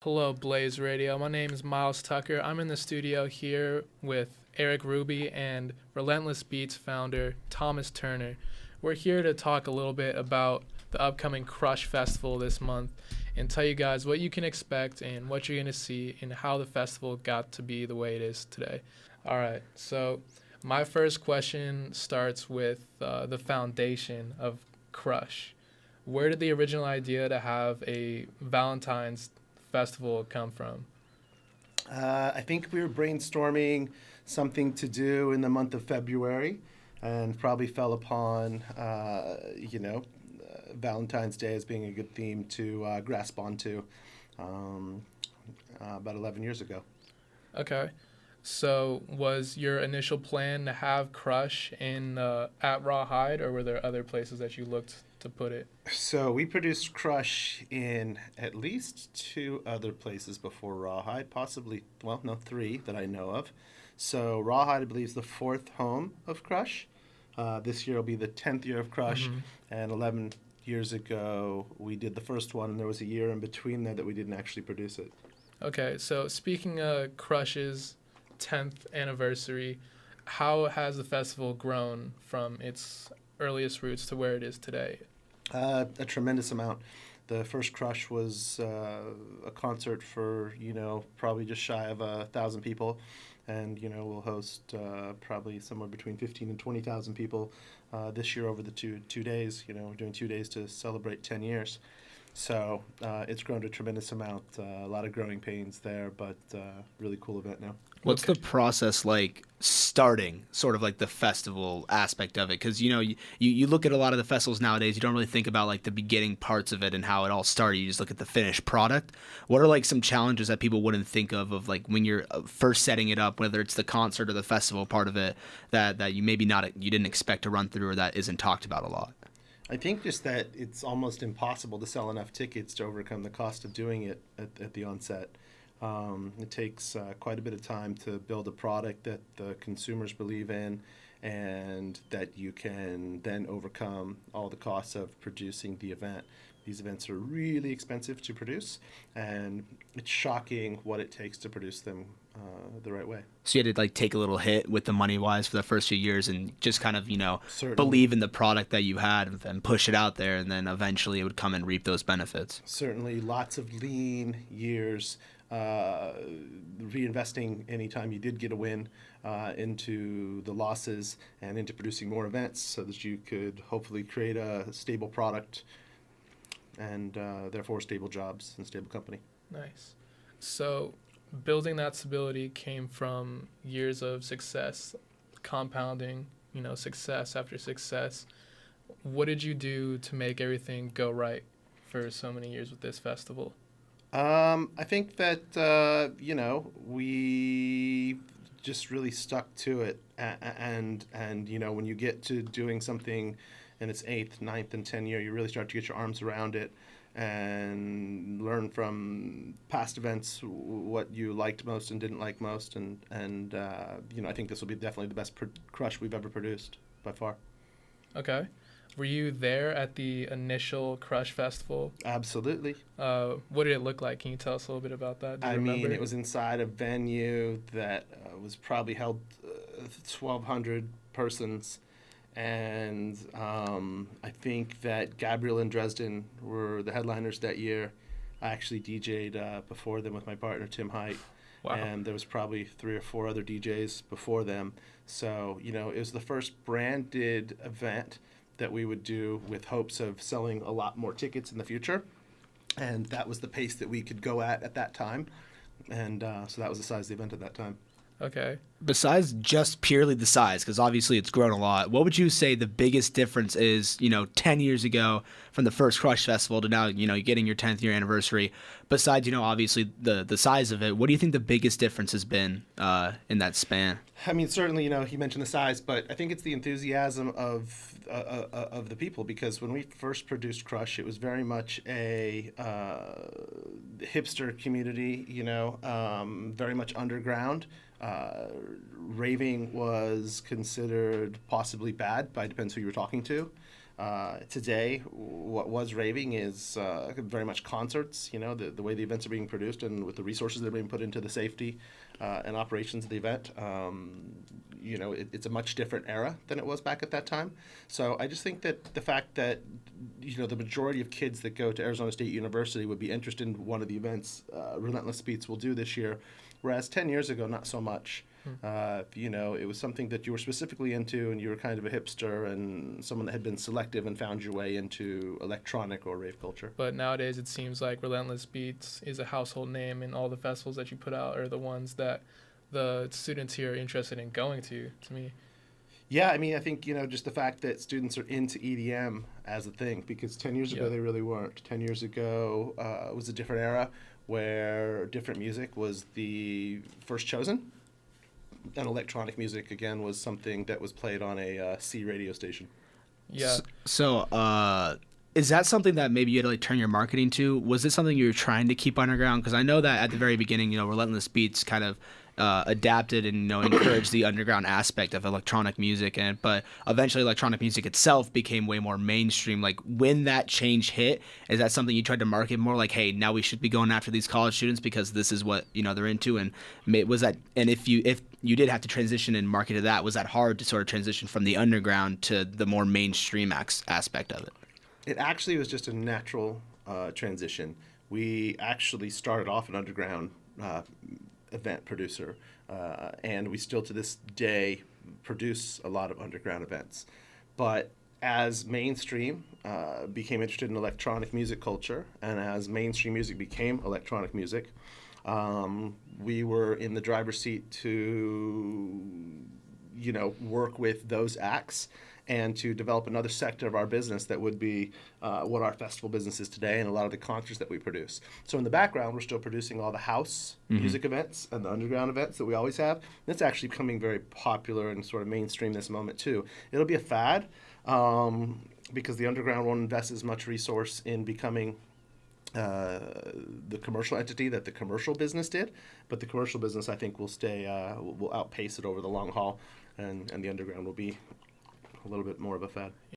Hello, Blaze Radio. My name is Miles Tucker. I'm in the studio here with Eric Ruby and Relentless Beats founder Thomas Turner. We're here to talk a little bit about the upcoming Crush Festival this month and tell you guys what you can expect and what you're going to see and how the festival got to be the way it is today. All right, so my first question starts with the foundation of Crush. Where did the original idea to have a Valentine's festival come from? I think we were brainstorming something to do in the month of February and probably fell upon, Valentine's Day as being a good theme to grasp onto um, about 11 years ago. Okay. So was your initial plan to have Crush in at Rawhide, or were there other places that you looked to put it? So we produced Crush in at least two other places before Rawhide, possibly, well, no, three that I know of. So Rawhide, I believe, is the fourth home of Crush. This year will be the 10th year of Crush, Mm-hmm. and 11 years ago we did the first one, and there was a year in between there that we didn't actually produce it. Okay. So speaking of Crush's 10th anniversary, how has the festival grown from its earliest roots to where it is today? A tremendous amount. The first Crush was a concert for probably just shy of 1,000 people, and we'll host probably somewhere between 15 and 20,000 people this year over the two days. We're doing 2 days to celebrate 10 years. So it's grown a tremendous amount. A lot of growing pains there, but really cool event now. What's Okay. the process like starting sort of like the festival aspect of it? Because you look at a lot of the festivals nowadays, you don't really think about like the beginning parts of it and how it all started. You just look at the finished product. What are like some challenges that people wouldn't think of like when you're first setting it up, whether it's the concert or the festival part of it, that you maybe not you didn't expect to run through or that isn't talked about a lot? I think just that it's almost impossible to sell enough tickets to overcome the cost of doing it at the onset. It takes quite a bit of time to build a product that the consumers believe in and that you can then overcome all the costs of producing the event. These events are really expensive to produce, and it's shocking what it takes to produce them the right way. So you had to like take a little hit with the money wise for the first few years and just kind of, Certainly. believe in the product that you had and push it out there and then eventually it would come and reap those benefits. Certainly, lots of lean years, reinvesting anytime you did get a win into the losses and into producing more events so that you could hopefully create a stable product and therefore stable jobs and stable company. Nice. So building that stability came from years of success, compounding, success after success. What did you do to make everything go right for so many years with this festival? I think that we just really stuck to it, and when you get to doing something in its eighth, ninth, and 10th year, you really start to get your arms around it and learn from past events what you liked most and didn't like most, and I think this will be definitely the best Crush we've ever produced by far. Okay. Were you there at the initial Crush Festival? Absolutely. What did it look like? Can you tell us a little bit about that? Do you I remember? mean, it was inside a venue that was probably held 1,200 persons. And I think that Gabriel and Dresden were the headliners that year. I actually DJ'd before them with my partner, Tim Height. Wow. And there was probably 3 or 4 other DJs before them. So, it was the first branded event that we would do with hopes of selling a lot more tickets in the future. And that was the pace that we could go at that time. And so that was the size of the event at that time. Okay. Besides just purely the size, because obviously it's grown a lot, what would you say the biggest difference is, 10 years ago from the first Crush Festival to now, getting your 10th year anniversary? Besides, obviously the size of it, what do you think the biggest difference has been in that span? I mean, certainly, he mentioned the size, but I think it's the enthusiasm of the people, because when we first produced Crush, it was very much a hipster community, very much underground. Raving was considered possibly bad, but it depends who you were talking to. Today, what was raving is very much concerts. You know, the way the events are being produced and with the resources that are being put into the safety and operations of the event. You know, it's a much different era than it was back at that time. So I just think that the fact that, you know, the majority of kids that go to Arizona State University would be interested in one of the events Relentless Beats will do this year, whereas 10 years ago, not so much. You know, it was something that you were specifically into, and you were kind of a hipster and someone that had been selective and found your way into electronic or rave culture. But nowadays, it seems like Relentless Beats is a household name, and all the festivals that you put out are the ones that the students here are interested in going to me. Yeah, I mean, I think, you know, just the fact that students are into EDM as a thing, because 10 years ago they really weren't. 10 years ago was a different era where different music was the first chosen. And electronic music, again, was something that was played on a C radio station. Yeah. So, is that something that maybe you had to like turn your marketing to? Was it something you were trying to keep underground? Because I know that at the very beginning, you know, Relentless Beats kind of adapted and, you know, encouraged the underground aspect of electronic music, but eventually electronic music itself became way more mainstream. Like, when that change hit, is that something you tried to market more? Like, hey, now we should be going after these college students because this is what, you know, they're into. And was that? And if you did have to transition and market to that, was that hard to sort of transition from the underground to the more mainstream aspect of it? It actually was just a natural transition. We actually started off an underground event producer, and we still to this day produce a lot of underground events. But as mainstream became interested in electronic music culture, and as mainstream music became electronic music, we were in the driver's seat to, you know, work with those acts and to develop another sector of our business that would be what our festival business is today and a lot of the concerts that we produce. So in the background, we're still producing all the house music events and the underground events that we always have. That's actually becoming very popular and sort of mainstream this moment too. It'll be a fad because the underground won't invest as much resource in becoming the commercial entity that the commercial business did, but the commercial business, I think, will stay, will outpace it over the long haul, and the underground will be a little bit more of a fad.